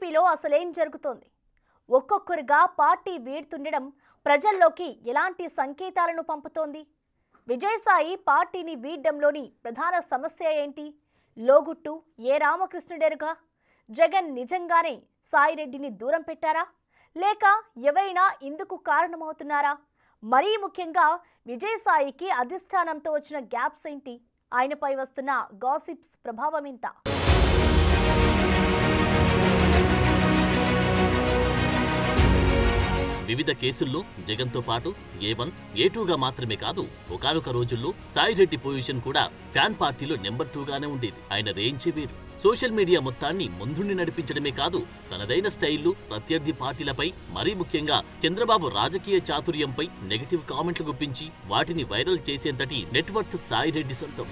ఏపీలో అసలేం జరుగుతోంది? ఒక్కొక్కరుగా పార్టీ వీడుతుండడం ప్రజల్లోకి ఎలాంటి సంకేతాలను పంపుతోంది? విజయసాయి పార్టీని వీడడంలోని ప్రధాన సమస్య ఏంటి? లోగుట్టు ఏ రామకృష్ణుడెరుగా? జగన్ నిజంగానే సాయిరెడ్డిని దూరం పెట్టారా? లేక ఎవరైనా ఇందుకు కారణమవుతున్నారా? మరీ ముఖ్యంగా విజయసాయికి అధిష్టానంతో వచ్చిన గ్యాప్స్ ఏంటి? ఆయనపై వస్తున్న గాసిప్స్ ప్రభావం ఎంత? వివిధ కేసుల్లో జగన్తో పాటు A1, A2గా మాత్రమే కాదు, ఒకానొక రోజుల్లో సాయిరెడ్డి పొజిషన్ కూడా ఫ్యాన్ పార్టీలో నెంబర్ 2గానే ఉండేది. ఆయన రేంజే వేరు. సోషల్ మీడియా మొత్తాన్ని ముందుండి నడిపించడమే కాదు, తనదైన స్టైల్లో ప్రత్యర్థి పార్టీలపై, మరీ ముఖ్యంగా చంద్రబాబు రాజకీయ చాతుర్యంపై నెగటివ్ కామెంట్లు గుప్పించి వాటిని వైరల్ చేసేంతటి నెట్వర్క్ సాయిరెడ్డి సొంతం.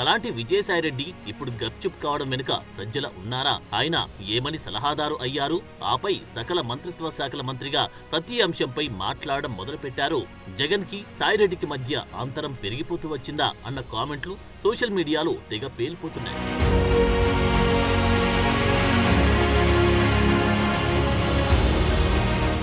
అలాంటి విజయసాయిరెడ్డి ఇప్పుడు గప్చుప్ కావడం వెనుక సజ్జల ఉన్నారా? ఆయన ఏమని సలహాదారు అయ్యారు? ఆపై సకల మంత్రిత్వ శాఖల మంత్రిగా ప్రతి అంశంపై మాట్లాడడం మొదలుపెట్టారు. జగన్ కి సాయిరెడ్డికి మధ్య అంతరం పెరిగిపోతూ వచ్చిందా అన్న కామెంట్లు సోషల్ మీడియాలో తెగ పేలిపోతున్నాయి.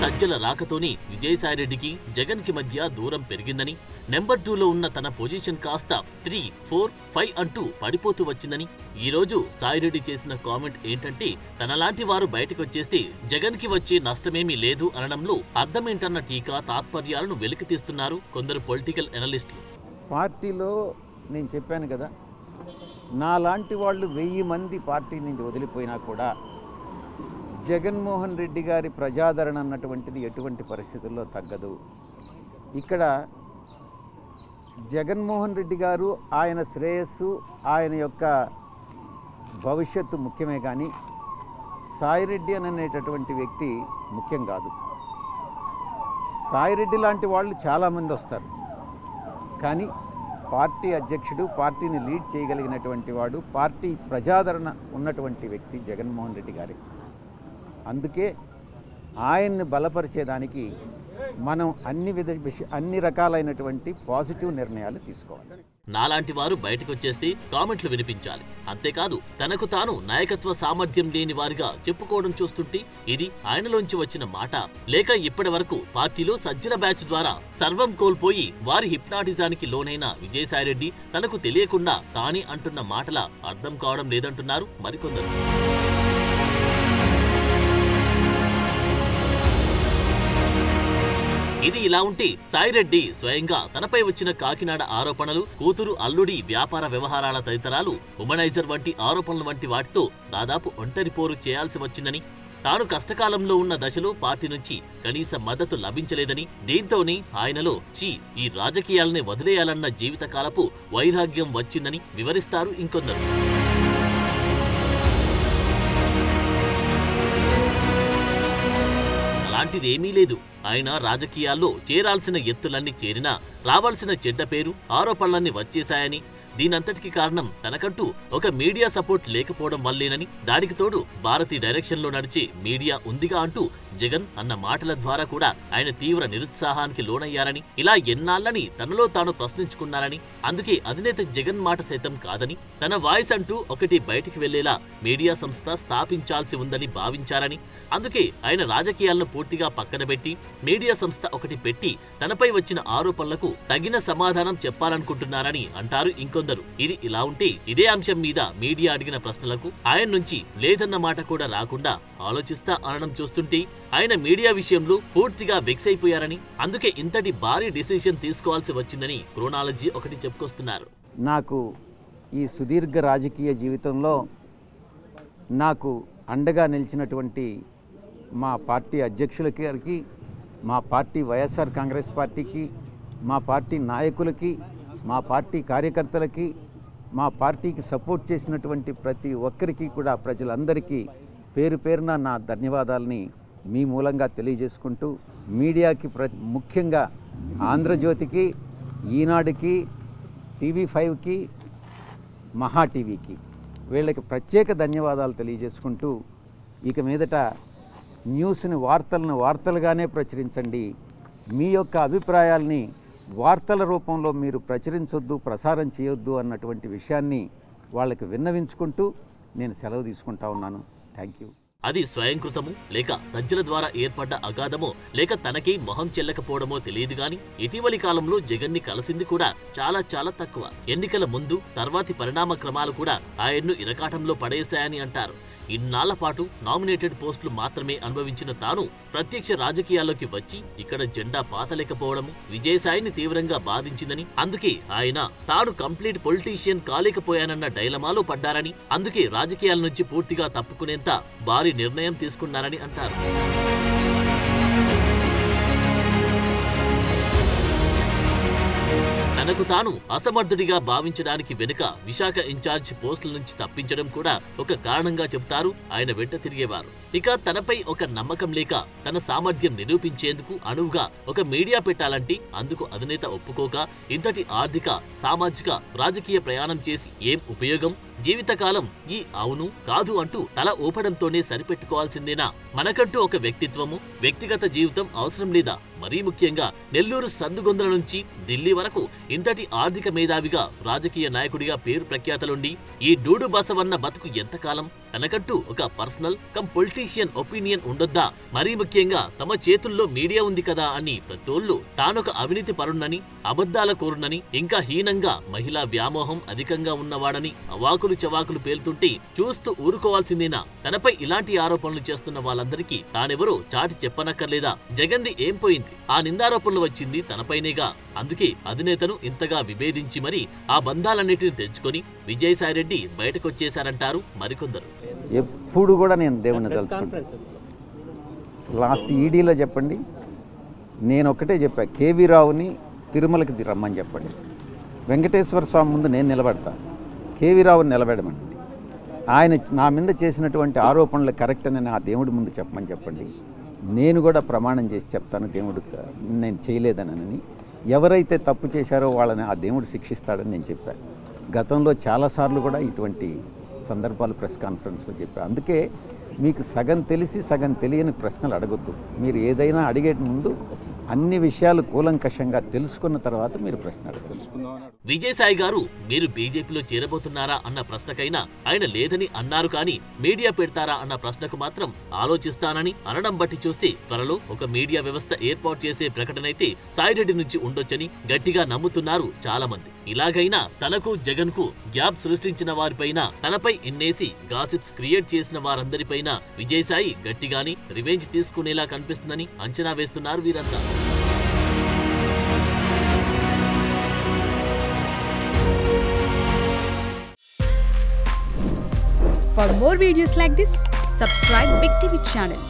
సజ్జల రాకతోనే విజయసాయిరెడ్డికి జగన్ కి మధ్య దూరం పెరిగిందని, నెంబర్ 2లో ఉన్న తన పొజిషన్ కాస్త 3, 4, 5 అంటూ పడిపోతూ వచ్చిందని, ఈ రోజు సాయిరెడ్డి చేసిన కామెంట్ ఏంటంటే, తనలాంటి వారు బయటకొచ్చేస్తే జగన్ కి వచ్చే నష్టమేమీ లేదు అనడంలో అర్థమేంటన్న టీకా తాత్పర్యాలను వెలికితీస్తున్నారు కొందరు పొలిటికల్ ఎనలిస్టులు. పార్టీలో నేను చెప్పాను కదా, నాలాంటి వాళ్ళు 1000 మంది పార్టీ నుంచి వదిలిపోయినా కూడా జగన్మోహన్ రెడ్డి గారి ప్రజాదరణ అన్నటువంటిది ఎటువంటి పరిస్థితుల్లో తగ్గదు. ఇక్కడ జగన్మోహన్ రెడ్డి గారు ఆయన శ్రేయస్సు, ఆయన యొక్క భవిష్యత్తు ముఖ్యమే కానీ సాయిరెడ్డి అనేటటువంటి వ్యక్తి ముఖ్యం కాదు. సాయిరెడ్డి లాంటి వాళ్ళు చాలామంది వస్తారు, కానీ పార్టీ అధ్యక్షుడు, పార్టీని లీడ్ చేయగలిగినటువంటి వాడు, పార్టీ ప్రజాదరణ ఉన్నటువంటి వ్యక్తి జగన్మోహన్ రెడ్డి గారి. అందుకే ఆయన్ని బలపరిచేదానికి మనం అన్ని రకాలైనటువంటి పాజిటివ్ నిర్ణయాలు తీసుకోవాలి. నాలాంటి వారు బయటకొచ్చేస్తే కామెంట్లు వినిపించాలి. అంతేకాదు, తనకు తాను నాయకత్వ సామర్థ్యం లేని వారిగా చెప్పుకోవడం చూస్తుంటే ఇది ఆయనలోంచి వచ్చిన మాట, లేక ఇప్పటి వరకు పార్టీలో సజ్జల బ్యాచ్ ద్వారా సర్వం కోల్పోయి వారి హిప్నాటిజానికి లోనైన విజయసాయిరెడ్డి తనకు తెలియకుండా తానే అంటున్న మాటల అర్థం కావడం లేదంటున్నారు మరికొందరు. ఇది ఇలా ఉంటే సాయిరెడ్డి స్వయంగా తనపై వచ్చిన కాకినాడ ఆరోపణలు, కూతురు అల్లుడి వ్యాపార వ్యవహారాల తదితరాలు, ఉమనైజర్ వంటి ఆరోపణల వంటి వాటితో దాదాపు ఒంటరి పోరు చేయాల్సి వచ్చిందని, తాను కష్టకాలంలో ఉన్న దశలో పార్టీ నుంచి కనీస మద్దతు లభించలేదని, దీంతోనే ఆయనలో ఈ రాజకీయాలనే వదిలేయాలన్న జీవితకాలపు వైరాగ్యం వచ్చిందని వివరిస్తారు ఇంకొందరు. అలాంటిదేమీ లేదు. ఆయన రాజకీయాల్లో చేరాల్సిన ఎత్తులన్నీ చేరినా రావాల్సిన చెడ్డ పేరు, ఆరోపణలన్నీ వచ్చేశాయని, దీనంతటికి కారణం తనకంటూ ఒక మీడియా సపోర్ట్ లేకపోవడం వల్లేనని, దానికి తోడు భారతి డైరెక్షన్లో నడిచే మీడియా ఉందిగా అంటూ జగన్ అన్న మాటల ద్వారా కూడా ఆయన తీవ్ర నిరుత్సాహానికి లోనయ్యారని, ఇలా ఎన్నాళ్ళని తనలో తాను ప్రశ్నించుకున్నారని, అందుకే అధినేత జగన్ మాట సైతం కాదని, తన వాయిస్ అంటూ ఒకటి బయటికి వెళ్లేలా మీడియా సంస్థ స్థాపించాల్సి ఉందని భావించారని, అందుకే ఆయన రాజకీయాలను పూర్తిగా పక్కన పెట్టి మీడియా సంస్థ ఒకటి పెట్టి తనపై వచ్చిన ఆరోపణలకు తగిన సమాధానం చెప్పాలనుకుంటున్నారని అంటారు ఇంకొందరు. ఇది ఇలా ఉంటే ఇదే అంశం మీద మీడియా అడిగిన ప్రశ్నలకు ఆయన నుంచి లేదన్న మాట కూడా రాకుండా ఆలోచిస్తా అనడం చూస్తుంటే ఆయన మీడియా విషయంలో పూర్తిగా వెక్స్ అయిపోయారని, అందుకే ఇంతటి భారీ డిసిషన్ తీసుకోవాల్సి వచ్చిందని క్రోనాలజీ ఒకటి చెప్పుకొస్తున్నారు. నాకు ఈ సుదీర్ఘ రాజకీయ జీవితంలో నాకు అండగా నిలిచినటువంటి మా పార్టీ అధ్యక్షుల గారికి, మా పార్టీ వైఎస్ఆర్ కాంగ్రెస్ పార్టీకి, మా పార్టీ నాయకులకి, మా పార్టీ కార్యకర్తలకి, మా పార్టీకి సపోర్ట్ చేసినటువంటి ప్రతి ఒక్కరికి కూడా, ప్రజలందరికీ పేరు పేరున నా ధన్యవాదాలని మీ మూలంగా తెలియజేసుకుంటూ, మీడియాకి ముఖ్యంగా ఆంధ్రజ్యోతికి, ఈనాడుకి, TV5కి, మహా టీవీకి వీళ్ళకి ప్రత్యేక ధన్యవాదాలు తెలియజేసుకుంటూ, ఇక మీదట న్యూస్ని వార్తలుగానే ప్రచురించండి. మీ యొక్క అభిప్రాయాల్ని వార్తల రూపంలో మీరు ప్రచురించొద్దు, ప్రసారం చేయొద్దు అన్నటువంటి విషయాన్ని వాళ్ళకి విన్నవించుకుంటూ నేను సెలవు తీసుకుంటా ఉన్నాను. Thank you. అది స్వయంకృతము లేక సజ్జల ద్వారా ఏర్పడ్డ అగాధమో లేక తనకి మొహం చెల్లకపోవడమో తెలియదు గాని ఇటీవలి కాలంలో జగన్ని కలిసింది కూడా చాలా తక్కువ. ఎన్నికల ముందు తర్వాతి పరిణామ క్రమాలు కూడా ఆయన్ను ఇరకాటంలో పడేశాయని అంటారు. ఇన్నాళ్ల పాటు నామినేటెడ్ పోస్టులు మాత్రమే అనుభవించిన తాను ప్రత్యక్ష రాజకీయాల్లోకి వచ్చి ఇక్కడ జెండా పాతలేకపోవడం విజయసాయిని తీవ్రంగా బాధించిందని, అందుకే ఆయన తాను కంప్లీట్ పొలిటీషియన్ కాలేకపోయానన్న డైలమాలో పడ్డారని, అందుకే రాజకీయాల నుంచి పూర్తిగా తప్పుకునేంత భారీ నిర్ణయం తీసుకున్నారని అంటారు. తనకు తాను అసమర్థుడిగా భావించడానికి వెనుక విశాఖ ఇన్ఛార్జ్ పోస్టుల నుంచి తప్పించడం కూడా ఒక కారణంగా చెబుతారు ఆయన వెంట తిరిగేవారు. ఇక తనపై ఒక నమ్మకం లేక తన సామర్థ్యం నిరూపించేందుకు అనువుగా ఒక మీడియా పెట్టాలంటే అందుకు అధినేత ఒప్పుకోక ఇంతటి ఆర్థిక, సామాజిక, రాజకీయ ప్రయాణం చేసి ఏం ఉపయోగం? జీవితకాలం ఈ అవును కాదు అంటూ తల ఊపడంతోనే సరిపెట్టుకోవాల్సిందేనా? మనకంటూ ఒక వ్యక్తిత్వము, వ్యక్తిగత జీవితం అవసరం లేదా? మరీ ముఖ్యంగా నెల్లూరు సందుగొందల నుంచి ఢిల్లీ వరకు ఇంతటి ఆర్థిక మేధావిగా, రాజకీయ నాయకుడిగా పేరు ప్రఖ్యాతలుండి ఈ డూడు బసవన్న బతుకు ఎంతకాలం? తనకంటూ ఒక పర్సనల్ పొలిటీషియన్ ఒపీనియన్ ఉండొద్దా? మరీ ముఖ్యంగా తమ చేతుల్లో మీడియా ఉంది కదా అని ప్రతోళ్ళు తానొక అవినీతి పరుణ్ణని, అబద్ధాల కోరునని, ఇంకా హీనంగా మహిళా వ్యామోహం అధికంగా ఉన్నవాడని అవాకులు చవాకులు పేలుతుంటే చూస్తూ ఊరుకోవాల్సిందేనా? తనపై ఇలాంటి ఆరోపణలు చేస్తున్న వాళ్ళందరికీ తానెవరో చాటి చెప్పనక్కర్లేదా? జగన్ది ఏం పోయింది? ఆ నిందారోపణలు వచ్చింది తనపైనేగా. అందుకే అధినేతను ఇంతగా విభేదించి మరి ఆ బంధాలన్నిటిని తెచ్చుకొని విజయసాయిరెడ్డి బయటకొచ్చేశారంటారు మరికొందరు. ఎప్పుడు కూడా నేను దేవుణ్ణి తలుచుకుంటాను. లాస్ట్ ఈడీలో చెప్పండి, నేను ఒకటే చెప్పా, కేవీ రావుని తిరుమలకి రమ్మని చెప్పండి. వెంకటేశ్వర స్వామి ముందు నేను నిలబడతా, కేవీ రావుని నిలబెడమండి. ఆయన నా మీద చేసినటువంటి ఆరోపణలు కరెక్ట్ అని ఆ దేవుడి ముందు చెప్పమని చెప్పండి. నేను కూడా ప్రమాణం చేసి చెప్తాను దేవుడు నేను చేయలేదనని. ఎవరైతే తప్పు చేశారో వాళ్ళని ఆ దేవుడు శిక్షిస్తాడని నేను చెప్పాను. గతంలో చాలాసార్లు కూడా ఇటువంటి సందర్భాలు ప్రెస్ కాన్ఫరెన్స్లో చెప్పాను. అందుకే మీకు సగం తెలిసి సగం తెలియని ప్రశ్నలు అడగొద్దు. మీరు ఏదైనా అడిగే ముందు అన్ని విషయాలు కూలంకషంగా తెలుసుకున్న తర్వాత మీరు ప్రశ్న అడగదు. విజయసాయి గారు మీరు బీజేపీలో చేరబోతున్నారా అన్న ప్రశ్నకైనా ఆయన లేదని అన్నారు. కానీ మీడియా పెడతారా అన్న ప్రశ్నకు మాత్రం ఆలోచిస్తానని అనడం బట్టి చూస్తే త్వరలో ఒక మీడియా వ్యవస్థ ఏర్పాటు చేసే ప్రకటనైతే సాయిరెడ్డి నుంచి ఉండొచ్చని గట్టిగా నమ్ముతున్నారు చాలా మంది. ఇలాగైనా తనకు జగన్ కు గ్యాప్ సృష్టించిన వారిపైన, తనపై ఇన్నేసి గాసిప్స్ క్రియేట్ చేసిన వారందరిపైన విజయసాయి గట్టిగాని రివెంజ్ తీసుకునేలా కనిపిస్తుందని అంచనా వేస్తున్నారు వీరంతా. For more videos like this, subscribe Big TV channel.